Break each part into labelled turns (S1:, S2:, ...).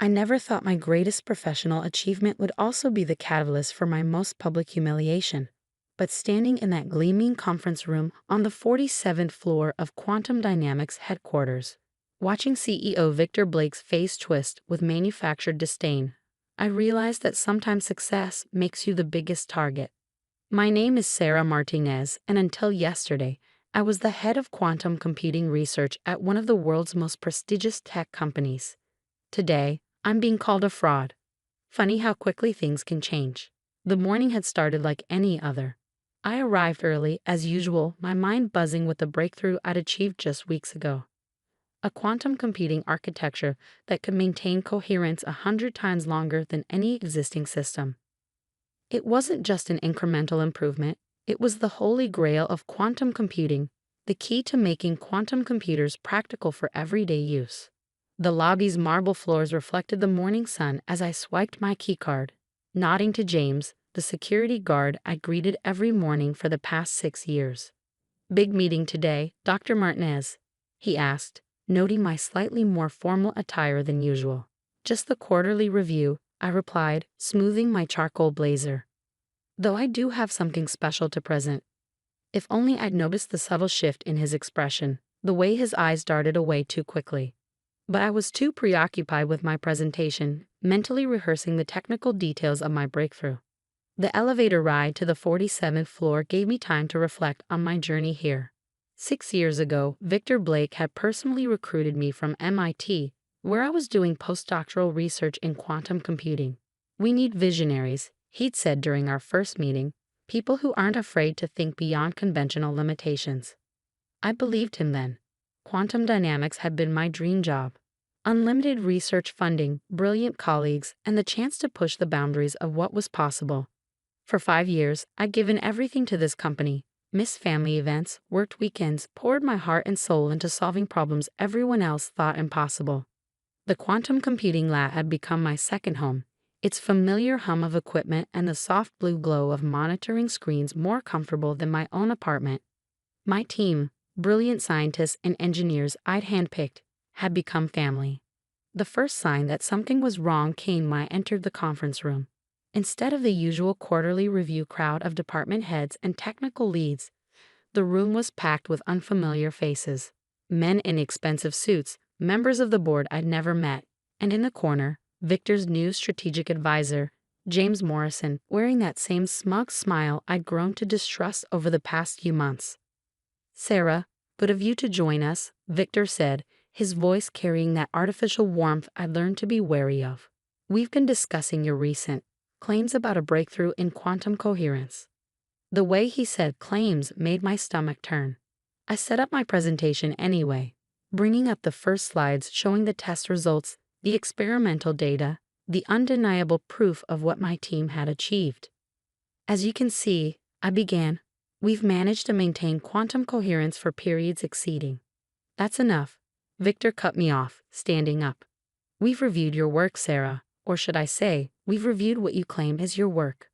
S1: I never thought my greatest professional achievement would also be the catalyst for my most public humiliation. But standing in that gleaming conference room on the 47th floor of Quantum Dynamics headquarters, watching CEO Victor Blake's face twist with manufactured disdain, I realized that sometimes success makes you the biggest target. My name is Sarah Martinez, and until yesterday, I was the head of quantum computing research at one of the world's most prestigious tech companies. Today, I'm being called a fraud. Funny how quickly things can change. The morning had started like any other. I arrived early, as usual, my mind buzzing with the breakthrough I'd achieved just weeks ago. A quantum computing architecture that could maintain coherence 100 times longer than any existing system. It wasn't just an incremental improvement, it was the holy grail of quantum computing, the key to making quantum computers practical for everyday use. The lobby's marble floors reflected the morning sun as I swiped my keycard, nodding to James, the security guard I'd greeted every morning for the past 6 years. "Big meeting today, Dr. Martinez?" he asked, noting my slightly more formal attire than usual. "Just the quarterly review," I replied, smoothing my charcoal blazer. "Though I do have something special to present." If only I'd noticed the subtle shift in his expression, the way his eyes darted away too quickly. But I was too preoccupied with my presentation, mentally rehearsing the technical details of my breakthrough. The elevator ride to the 47th floor gave me time to reflect on my journey here. 6 years ago, Victor Blake had personally recruited me from MIT, where I was doing postdoctoral research in quantum computing. "We need visionaries," he'd said during our first meeting, "people who aren't afraid to think beyond conventional limitations." I believed him then. Quantum dynamics had been my dream job. Unlimited research funding, brilliant colleagues, and the chance to push the boundaries of what was possible. For 5 years, I'd given everything to this company, missed family events, worked weekends, poured my heart and soul into solving problems everyone else thought impossible. The quantum computing lab had become my second home, its familiar hum of equipment and the soft blue glow of monitoring screens more comfortable than my own apartment. My team, brilliant scientists and engineers I'd handpicked, had become family. The first sign that something was wrong came when I entered the conference room. Instead of the usual quarterly review crowd of department heads and technical leads, the room was packed with unfamiliar faces. Men in expensive suits, members of the board I'd never met, and in the corner, Victor's new strategic advisor, James Morrison, wearing that same smug smile I'd grown to distrust over the past few months. "Sarah, good of you to join us," Victor said, his voice carrying that artificial warmth I learned to be wary of. "We've been discussing your recent claims about a breakthrough in quantum coherence." The way he said claims made my stomach turn. I set up my presentation anyway, bringing up the first slides showing the test results, the experimental data, the undeniable proof of what my team had achieved. "As you can see," I began, "we've managed to maintain quantum coherence for periods exceeding." "That's enough," Victor cut me off, standing up. "We've reviewed your work, Sarah, or should I say, we've reviewed what you claim is your work."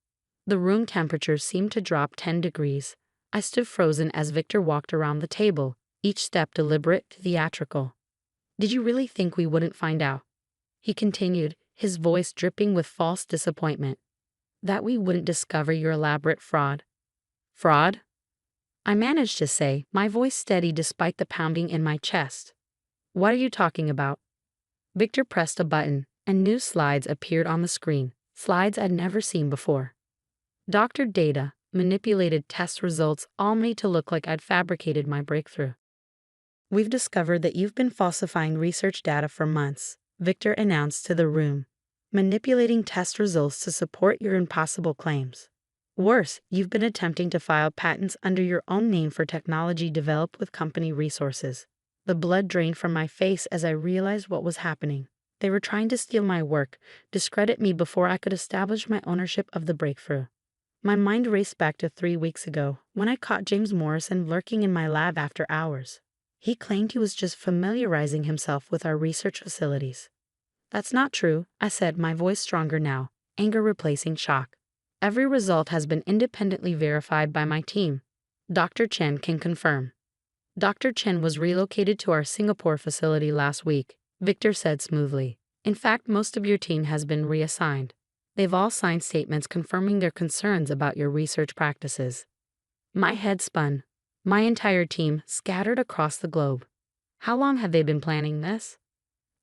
S1: The room temperature seemed to drop 10 degrees. I stood frozen as Victor walked around the table, each step deliberate, theatrical. "Did you really think we wouldn't find out?" he continued, his voice dripping with false disappointment. "That we wouldn't discover your elaborate fraud?" "Fraud?" I managed to say, my voice steady despite the pounding in my chest. "What are you talking about?" Victor pressed a button, and new slides appeared on the screen, slides I'd never seen before. Doctored data, manipulated test results, all made to look like I'd fabricated my breakthrough. "We've discovered that you've been falsifying research data for months," Victor announced to the room, "manipulating test results to support your impossible claims. Worse, you've been attempting to file patents under your own name for technology developed with company resources." The blood drained from my face as I realized what was happening. They were trying to steal my work, discredit me before I could establish my ownership of the breakthrough. My mind raced back to 3 weeks ago, when I caught James Morrison lurking in my lab after hours. He claimed he was just familiarizing himself with our research facilities. "That's not true," I said, my voice stronger now, anger replacing shock. "Every result has been independently verified by my team. Dr. Chen can confirm." "Dr. Chen was relocated to our Singapore facility last week," Victor said smoothly. In fact, most of your team has been reassigned. They've all signed statements confirming their concerns about your research practices." My head spun. My entire team scattered across the globe. How long have they been planning this?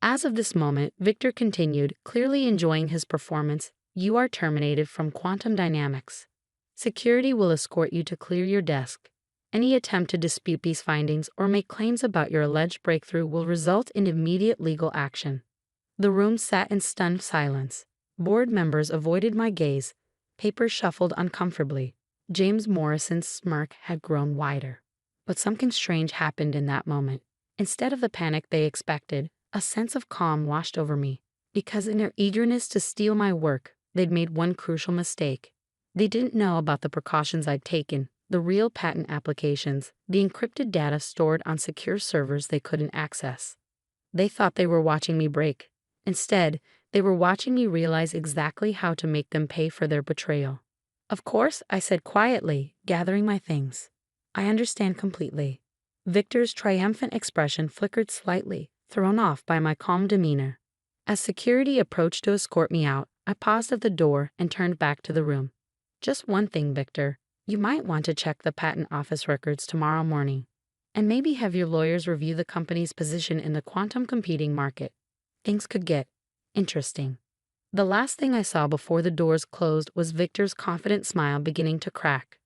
S1: As of this moment, Victor continued, clearly enjoying his performance, "You are terminated from quantum dynamics. Security will escort you to clear your desk. Any attempt to dispute these findings or make claims about your alleged breakthrough will result in immediate legal action." The room sat in stunned silence. Board members avoided my gaze. Papers shuffled uncomfortably. James Morrison's smirk had grown wider. But something strange happened in that moment. Instead of the panic they expected, a sense of calm washed over me. Because in their eagerness to steal my work, they'd made one crucial mistake. They didn't know about the precautions I'd taken, the real patent applications, the encrypted data stored on secure servers they couldn't access. They thought they were watching me break. Instead, they were watching me realize exactly how to make them pay for their betrayal. "Of course," I said quietly, gathering my things. "I understand completely." Victor's triumphant expression flickered slightly, thrown off by my calm demeanor. As security approached to escort me out, I paused at the door and turned back to the room. "Just one thing, Victor. You might want to check the patent office records tomorrow morning. And maybe have your lawyers review the company's position in the quantum computing market. Things could get interesting." The last thing I saw before the doors closed was Victor's confident smile beginning to crack.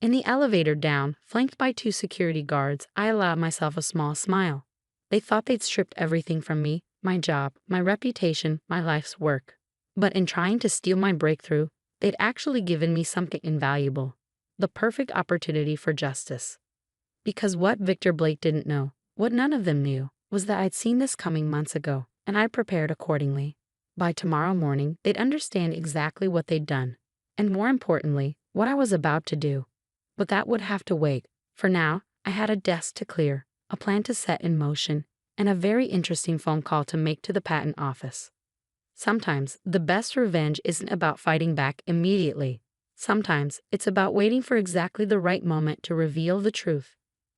S1: In the elevator down, flanked by 2 security guards, I allowed myself a small smile. They thought they'd stripped everything from me, my job, my reputation, my life's work. But in trying to steal my breakthrough, they'd actually given me something invaluable. The perfect opportunity for justice. Because what Victor Blake didn't know, what none of them knew, was that I'd seen this coming months ago, and I prepared accordingly. By tomorrow morning, they'd understand exactly what they'd done, and more importantly, what I was about to do. But that would have to wait. For now, I had a desk to clear, a plan to set in motion, and a very interesting phone call to make to the patent office. Sometimes, the best revenge isn't about fighting back immediately. Sometimes, it's about waiting for exactly the right moment to reveal the truth.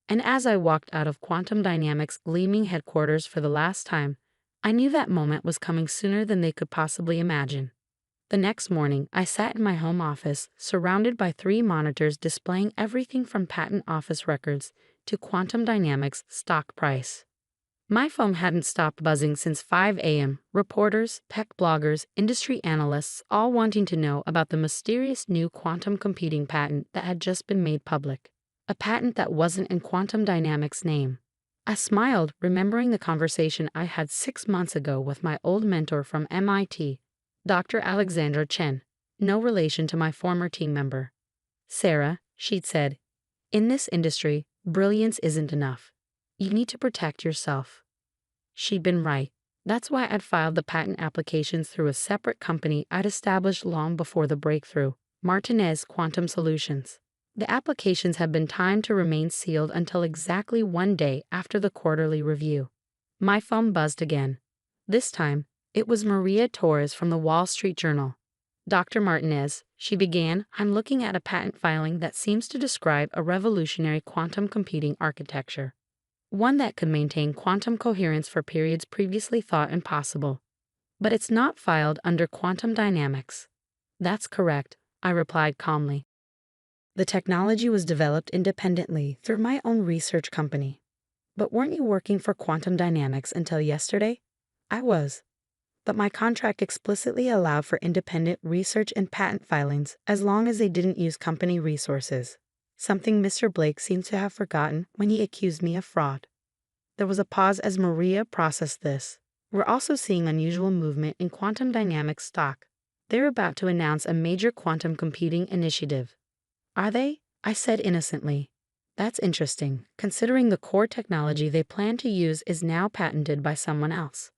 S1: And as I walked out of Quantum Dynamics' gleaming headquarters for the last time, I knew that moment was coming sooner than they could possibly imagine. The next morning, I sat in my home office, surrounded by 3 monitors displaying everything from patent office records to Quantum Dynamics' stock price. My phone hadn't stopped buzzing since 5 a.m., reporters, tech bloggers, industry analysts all wanting to know about the mysterious new quantum computing patent that had just been made public. A patent that wasn't in Quantum Dynamics' name. I smiled, remembering the conversation I had 6 months ago with my old mentor from MIT, Dr. Alexandra Chen, no relation to my former team member. "Sarah," she'd said, "in this industry, brilliance isn't enough. You need to protect yourself." She'd been right. That's why I'd filed the patent applications through a separate company I'd established long before the breakthrough, Martinez Quantum Solutions. The applications had been timed to remain sealed until exactly 1 day after the quarterly review. My phone buzzed again. This time, it was Maria Torres from the Wall Street Journal. "Dr. Martinez," she began, "I'm looking at a patent filing that seems to describe a revolutionary quantum computing architecture. One that could maintain quantum coherence for periods previously thought impossible. But it's not filed under quantum dynamics." "That's correct," I replied calmly. "The technology was developed independently through my own research company." "But weren't you working for Quantum Dynamics until yesterday?" "I was. But my contract explicitly allowed for independent research and patent filings as long as they didn't use company resources. Something Mr. Blake seems to have forgotten when he accused me of fraud." There was a pause as Maria processed this. "We're also seeing unusual movement in Quantum Dynamics stock. They're about to announce a major quantum computing initiative." "Are they?" I said innocently. "That's interesting, considering the core technology they plan to use is now patented by someone else."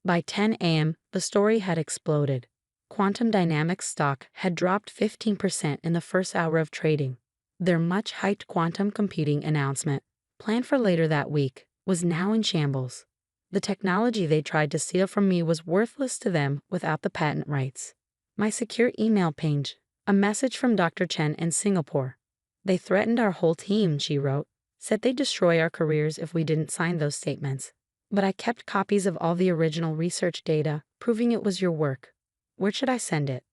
S1: By 10 a.m., the story had exploded. Quantum Dynamics stock had dropped 15% in the first hour of trading. Their much-hyped quantum computing announcement, planned for later that week, was now in shambles. The technology they tried to steal from me was worthless to them without the patent rights. My secure email pinged, a message from Dr. Chen in Singapore. "They threatened our whole team," she wrote, "said they'd destroy our careers if we didn't sign those statements. But I kept copies of all the original research data, proving it was your work. Where should I send it?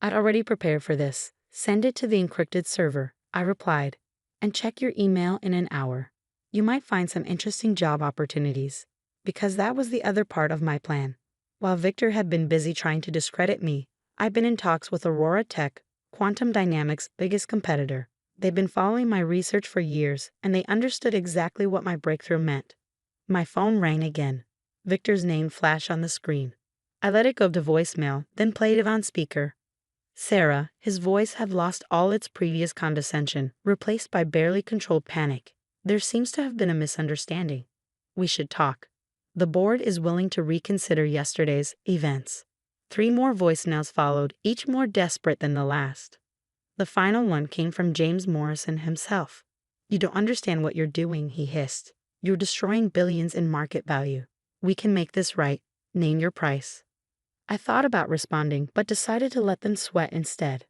S1: I'd already prepared for this. Send it to the encrypted server, I replied. And check your email in an hour. You might find some interesting job opportunities. Because that was the other part of my plan. While Victor had been busy trying to discredit me, I'd been in talks with Aurora Tech, Quantum Dynamics' biggest competitor. They'd been following my research for years, and they understood exactly what my breakthrough meant. My phone rang again. Victor's name flashed on the screen. I let it go to voicemail, then played it on speaker. Sarah, his voice had lost all its previous condescension, replaced by barely controlled panic. There seems to have been a misunderstanding. We should talk. The board is willing to reconsider yesterday's events. 3 more voicemails followed, each more desperate than the last. The final one came from James Morrison himself. You don't understand what you're doing, he hissed. You're destroying billions in market value. We can make this right. Name your price. I thought about responding, but decided to let them sweat instead.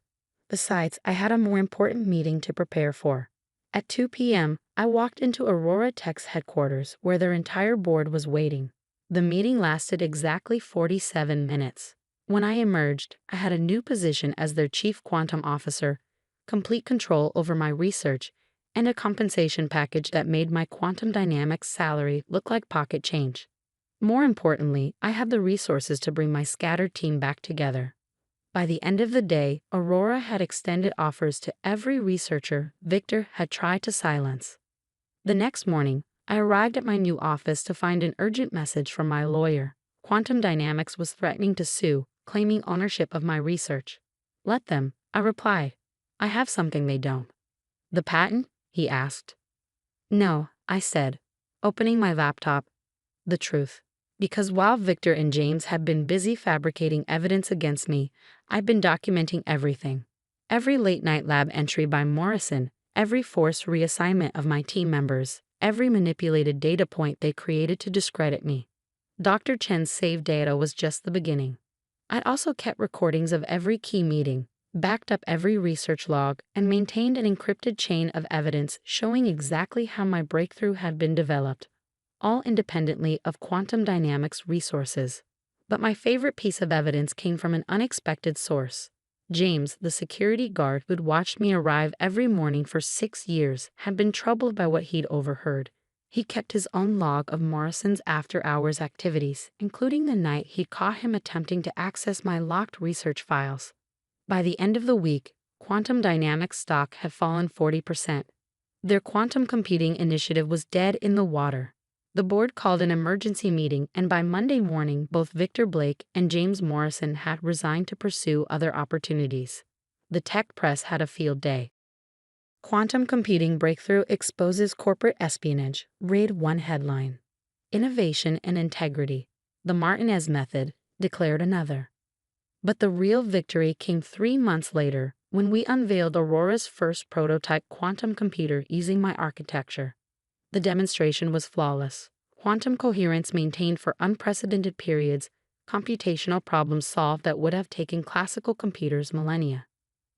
S1: Besides, I had a more important meeting to prepare for. At 2 p.m., I walked into Aurora Tech's headquarters, where their entire board was waiting. The meeting lasted exactly 47 minutes. When I emerged, I had a new position as their chief quantum officer, complete control over my research, and a compensation package that made my quantum dynamics salary look like pocket change. More importantly, I had the resources to bring my scattered team back together. By the end of the day, Aurora had extended offers to every researcher Victor had tried to silence. The next morning, I arrived at my new office to find an urgent message from my lawyer. Quantum Dynamics was threatening to sue, claiming ownership of my research. Let them, I replied. I have something they don't. The patent? He asked. No, I said, opening my laptop. The truth. Because while Victor and James had been busy fabricating evidence against me, I'd been documenting everything. Every late-night lab entry by Morrison, every forced reassignment of my team members, every manipulated data point they created to discredit me. Dr. Chen's saved data was just the beginning. I'd also kept recordings of every key meeting, backed up every research log, and maintained an encrypted chain of evidence showing exactly how my breakthrough had been developed, all independently of quantum dynamics resources. But my favorite piece of evidence came from an unexpected source. James, the security guard who'd watched me arrive every morning for 6 years, had been troubled by what he'd overheard. He kept his own log of Morrison's after-hours activities, including the night he'd caught him attempting to access my locked research files. By the end of the week, quantum dynamics stock had fallen 40%. Their quantum computing initiative was dead in the water. The board called an emergency meeting, and by Monday morning, both Victor Blake and James Morrison had resigned to pursue other opportunities. The tech press had a field day. Quantum computing breakthrough exposes corporate espionage, read one headline. Innovation and integrity, the Martinez method, declared another. But the real victory came 3 months later, when we unveiled Aurora's first prototype quantum computer using my architecture. The demonstration was flawless. Quantum coherence maintained for unprecedented periods, computational problems solved that would have taken classical computers millennia.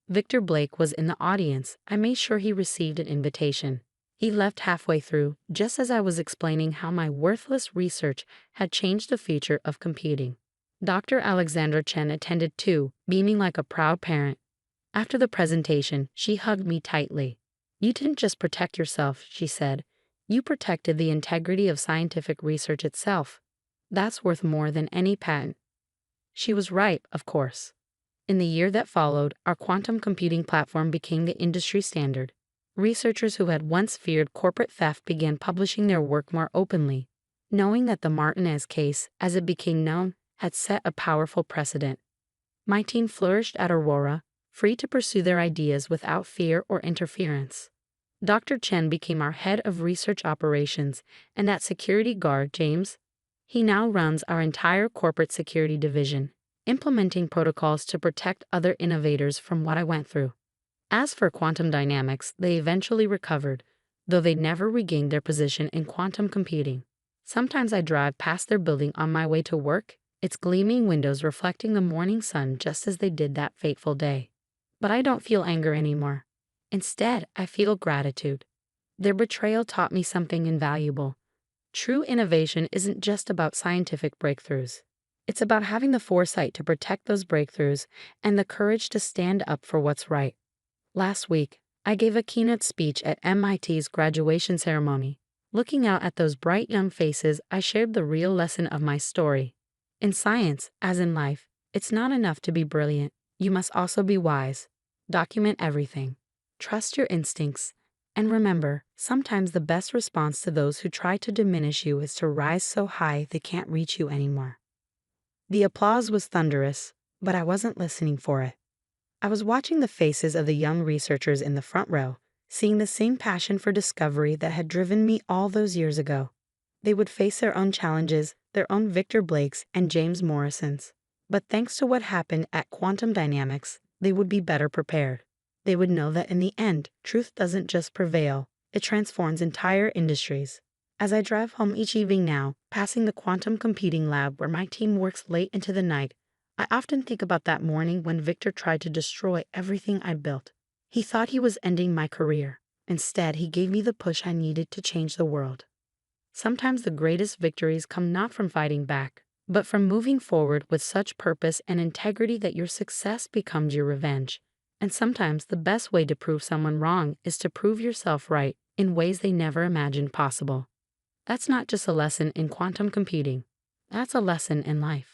S1: Victor Blake was in the audience. I made sure he received an invitation. He left halfway through, just as I was explaining how my worthless research had changed the future of computing. Dr. Alexandra Chen attended too, beaming like a proud parent. After the presentation, she hugged me tightly. You didn't just protect yourself, she said. You protected the integrity of scientific research itself. That's worth more than any patent. She was right, of course. In the year that followed, our quantum computing platform became the industry standard. Researchers who had once feared corporate theft began publishing their work more openly, knowing that the Martinez case, as it became known, had set a powerful precedent. My team flourished at Aurora, free to pursue their ideas without fear or interference. Dr. Chen became our head of research operations, and that security guard, James, he now runs our entire corporate security division, implementing protocols to protect other innovators from what I went through. As for quantum dynamics, they eventually recovered, though they never regained their position in quantum computing. Sometimes I drive past their building on my way to work, its gleaming windows reflecting the morning sun just as they did that fateful day. But I don't feel anger anymore. Instead, I feel gratitude. Their betrayal taught me something invaluable. True innovation isn't just about scientific breakthroughs. It's about having the foresight to protect those breakthroughs and the courage to stand up for what's right. Last week, I gave a keynote speech at MIT's graduation ceremony. Looking out at those bright young faces, I shared the real lesson of my story. In science, as in life, it's not enough to be brilliant. You must also be wise. Document everything. Trust your instincts. And remember, sometimes the best response to those who try to diminish you is to rise so high they can't reach you anymore. The applause was thunderous, but I wasn't listening for it. I was watching the faces of the young researchers in the front row, seeing the same passion for discovery that had driven me all those years ago. They would face their own challenges, their own Victor Blakes and James Morrisons. But thanks to what happened at quantum dynamics, they would be better prepared. They would know that in the end, truth doesn't just prevail, it transforms entire industries. As I drive home each evening now, passing the quantum computing lab where my team works late into the night, I often think about that morning when Victor tried to destroy everything I built. He thought he was ending my career. Instead, he gave me the push I needed to change the world. Sometimes the greatest victories come not from fighting back, but from moving forward with such purpose and integrity that your success becomes your revenge. And sometimes the best way to prove someone wrong is to prove yourself right in ways they never imagined possible. That's not just a lesson in quantum computing. That's a lesson in life.